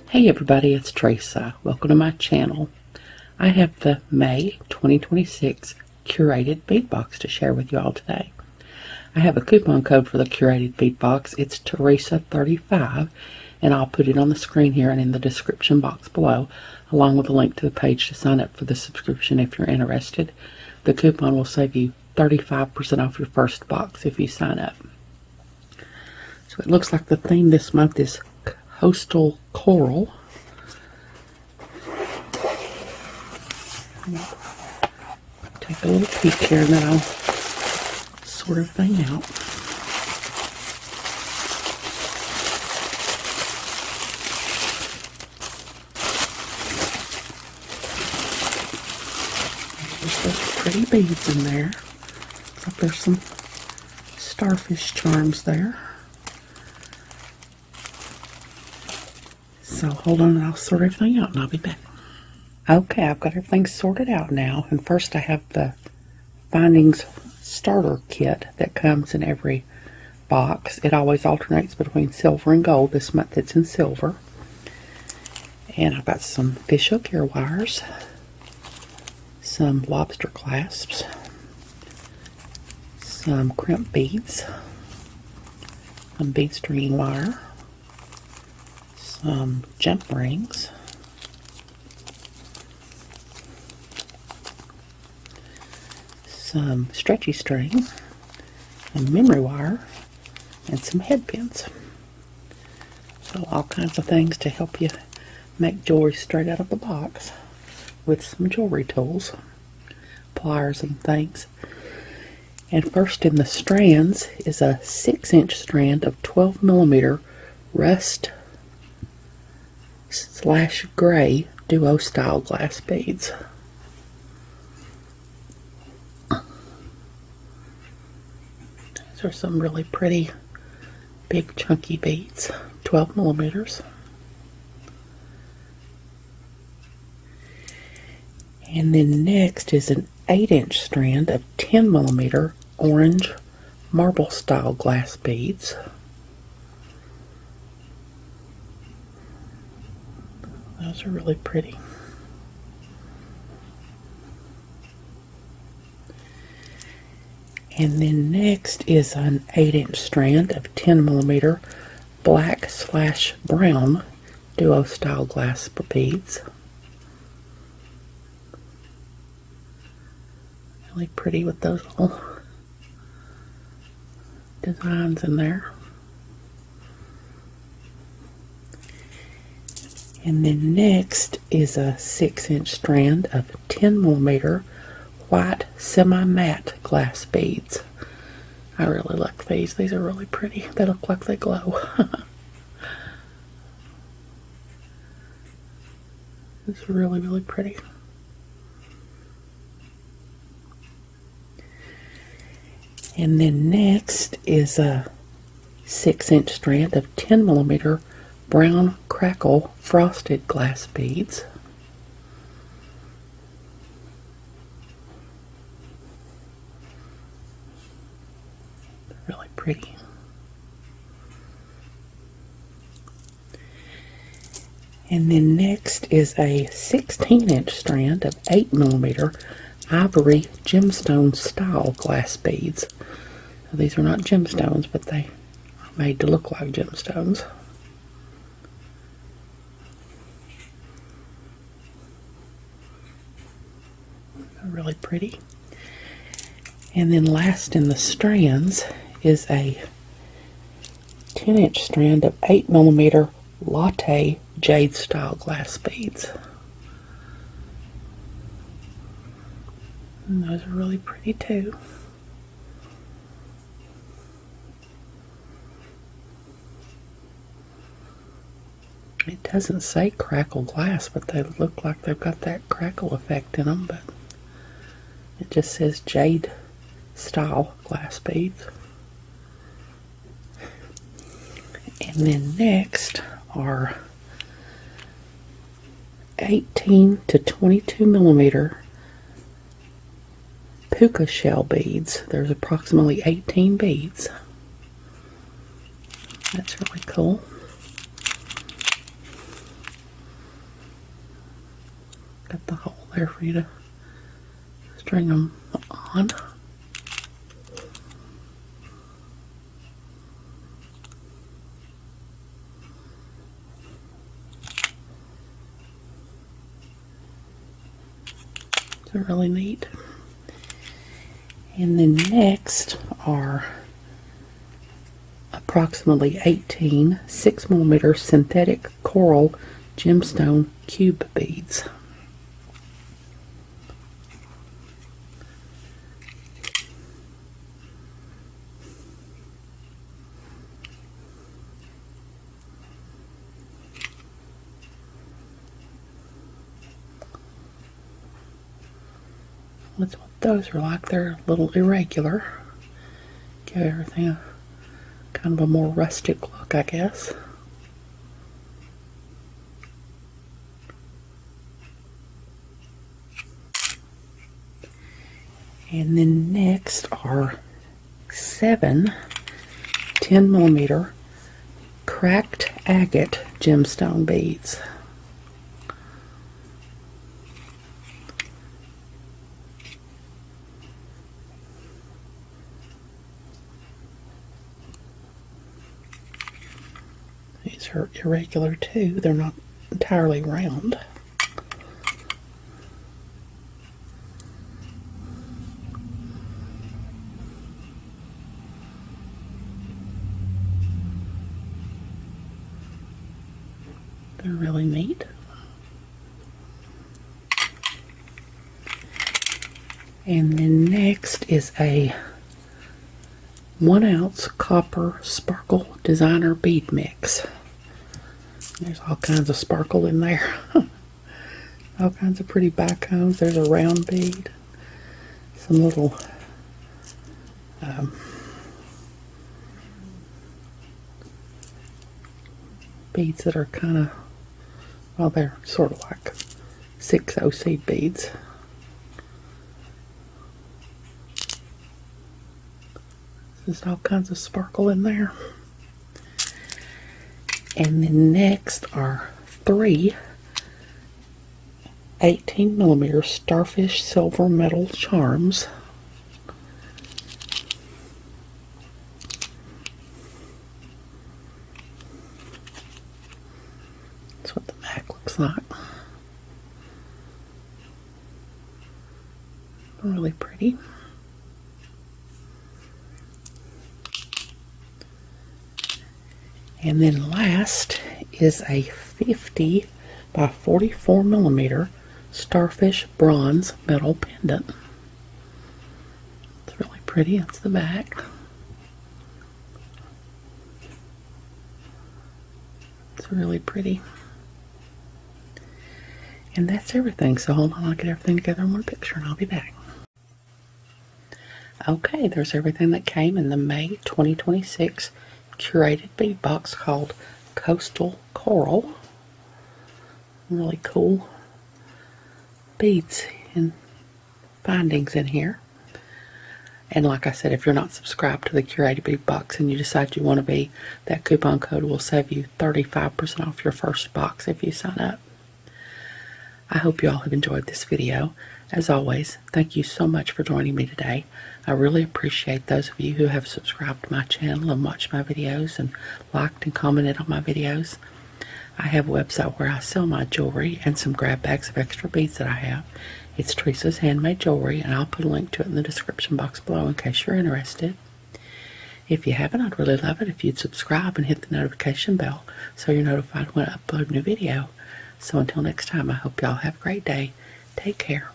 Hey everybody, it's Teresa. Welcome to my channel. I have the May 2026 Curated Bead Box to share with you all today. I have a coupon code for the Curated Bead Box. It's Teresa35, and I'll put it on the screen here and in the description box below, along with a link to the page to sign up for the subscription if you're interested. The coupon will save you 35% off your first box if you sign up. So it looks like the theme this month is Coastal Coral. Take a little peek here and then I'll sort everything out. There's those pretty beads in there. There's some starfish charms there. So hold on and I'll sort everything out and I'll be back. Okay, I've got everything sorted out now. And first I have the Findings starter kit that comes in every box. It always alternates between silver and gold. This month it's in silver. And I've got some fishhook ear wires, some lobster clasps, some crimp beads, some bead stringing wire, some jump rings, some stretchy string, some memory wire, and some head pins. So all kinds of things to help you make jewelry straight out of the box with some jewelry tools, pliers and things. And first in the strands is a 6-inch strand of 12mm rust / gray duo style glass beads. These are some really pretty big chunky beads, 12mm. And then next is an 8-inch strand of 10mm orange marble style glass beads. Those are really pretty. And then next is an 8-inch strand of 10mm black / brown duo style glass beads. Really pretty with those little designs in there. And then next is a 6-inch strand of 10mm white semi-matte glass beads. I really like these. These are really pretty. They look like they glow. It's really, really pretty. And then next is a 6-inch strand of 10mm brown crackle frosted glass beads. Really pretty. And then next is a 16-inch strand of 8mm ivory gemstone style glass beads. Now, these are not gemstones, but they are made to look like gemstones. Really pretty. And then last in the strands is a 10-inch strand of 8mm latte jade style glass beads. And those are really pretty too. It doesn't say crackle glass, but they look like they've got that crackle effect in them, but it just says jade style glass beads. And then next are 18 to 22mm puka shell beads. There's approximately 18 beads. That's really cool. Got the hole there for you to string them on. They're really neat. And then next are approximately 18 6mm synthetic coral gemstone cube beads. That's what those are like. They're a little irregular. Give everything a kind of a more rustic look, I guess. And then next are 7 10mm cracked agate gemstone beads. These are irregular too. They're not entirely round. They're really neat. And then next is a 1-ounce copper sparkle designer bead mix. There's all kinds of sparkle in there. All kinds of pretty bicones. There's a round bead. Some little beads that are kind of, well, they're sort of like 6/0 seed beads. There's all kinds of sparkle in there. And then next are 3 18mm starfish silver metal charms. That's what the back looks like. Really pretty. And then last is a 50 by 44mm starfish bronze metal pendant. It's really pretty. That's the back. It's really pretty. And that's everything. So hold on, I'll get everything together in one picture and I'll be back. Okay, there's everything that came in the May 2026 Curated bead box called Coastal Coral. Really cool beads and findings in here. And like I said, if you're not subscribed to the Curated bead box and you decide you want to be, that coupon code will save you 35% off your first box if you sign up. I hope you all have enjoyed this video. As always, thank you so much for joining me today. I really appreciate those of you who have subscribed to my channel and watched my videos and liked and commented on my videos. I have a website where I sell my jewelry and some grab bags of extra beads that I have. It's Teresa's Handmade Jewelry, and I'll put a link to it in the description box below in case you're interested. If you haven't, I'd really love it if you'd subscribe and hit the notification bell so you're notified when I upload a new video. So until next time, I hope y'all have a great day. Take care.